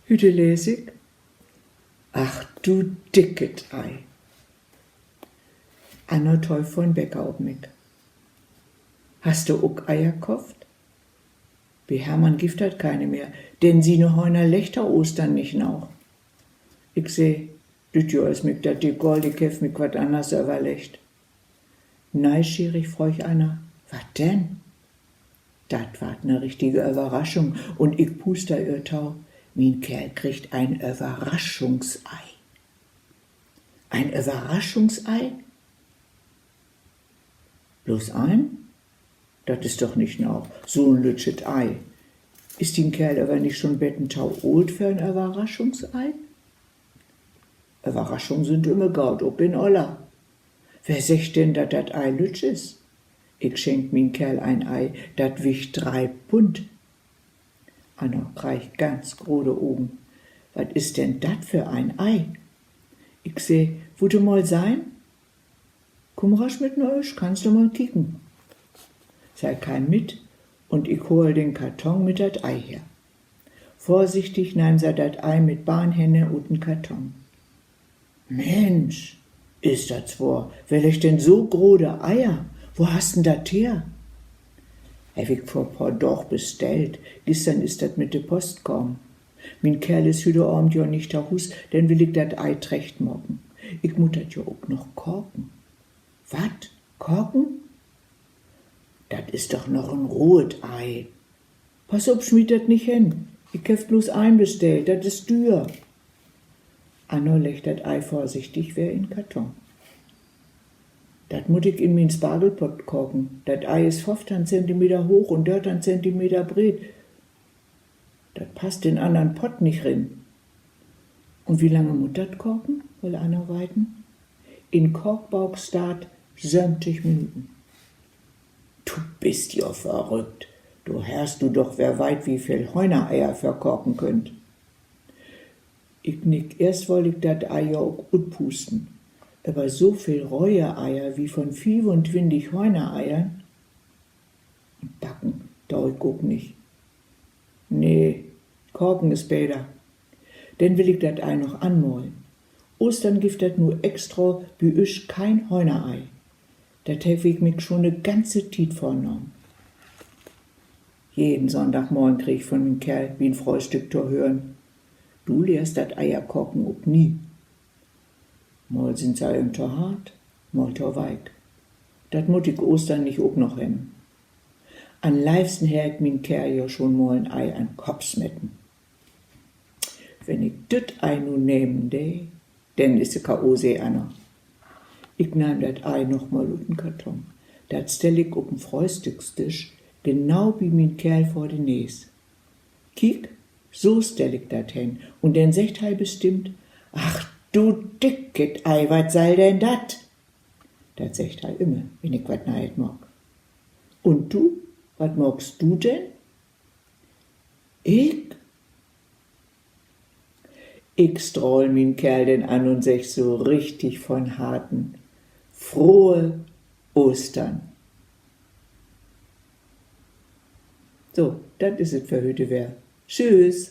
Hüte lesig. Ach du dicket Ei. Anna Teuf von Bäcker ob mich. Hast du ook Eier gekauft? Wie Hermann gift hat keine mehr, denn sie noch heuner Lechter Ostern nicht noch. Ich seh, düt jo is mich dat die Goldi kef mich wat anders überlegt. Neugierig freu ich einer, wat denn? Dat ward ne richtige Überraschung und ich puster ihr Tau. Mein Kerl kriegt ein Überraschungsei. Ein Überraschungsei? Bloß ein? Das ist doch nicht noch so ein lütschet Ei. Ist den Kerl aber nicht schon bettentau old für ein Überraschungsei? Überraschungen sind immer gaut, ob in Olla. Wer sagt denn, dat dat Ei lütsch ist? Ich schenk min Kerl ein Ei, dat wicht 3 Pfund. Anna reicht ganz grode Augen. Was ist denn dat für ein Ei? Ich seh, wo du mal sein? Komm rasch mit neusch, kannst du mal kicken. Sei kein mit und ich hol den Karton mit dat Ei her. Vorsichtig nahm sie dat Ei mit Bahnhänne und den Karton. Mensch, ist das vor, will ich denn so grode Eier? Wo hast denn dat her? Hab ich vor paar doch bestellt, gestern ist dat mit de Post kommen. Min Kerl ist hüde Abend ja nicht da Hus, denn will ich dat Ei trecht morgen. Ich muss dat ja auch noch korken. Wat? Korken? Dat ist doch noch ein rohes Ei. Pass auf, schmied dat nicht hin. Ich hab bloß einbestellt, dat ist dür. Anno legt dat Ei vorsichtig wer in Karton. Dat mut ich in min Spargelpott korken. Dat Ei ist 15 Zentimeter hoch und 13 Zentimeter breit. Dat passt in anderen Pott nicht rin. Und wie lange mut dat korken? Will Anno weiten. In Korkbauch staat 70 Minuten. Du bist ja verrückt. Du hörst du doch, wer weit wie viel Heunereier verkorken könnt. Ich nick, erst wollte ich dat Ei ja auch utpusten. Aber so viel Reuereier wie von 25 Heunereiern und backen, da ich auch nicht. Nee, korken ist besser. Denn will ich dat Ei noch anmalen. Ostern gibt dat nur extra, wie ich kein Heunerei. Dat hab ich mich schon ne ganze Tiet vornommen. Jeden Sonntagmorgen krieg ich von dem Kerl wie ein Frühstück zu hören. Du lehrst dat Eierkorken ob nie. Mal sind sie irgendwo hart, mal to weit. Dat mut ich Ostern nicht auch noch hin. An liebsten hätt min Kerl ja schon mal ein Ei an Kopf smetten. Wenn ich düt Ei nun nehmen de, denn ist de K.O.-See Anna. Ich nahm dat Ei noch mal ut den Karton. Dat stell ich auf den Frühstückstisch, genau wie min Kerl vor de Näs. Kiek, so stell ich dat hin. Und dann sagt er bestimmt, ach du dicket Ei, wat soll denn dat? Dat sagt er immer, wenn ich wat neid mag. Und du, wat magst du denn? Ich stroll min Kerl denn an und sech so richtig von harten, frohe Ostern. So, das is es für heute wär. Tschüss.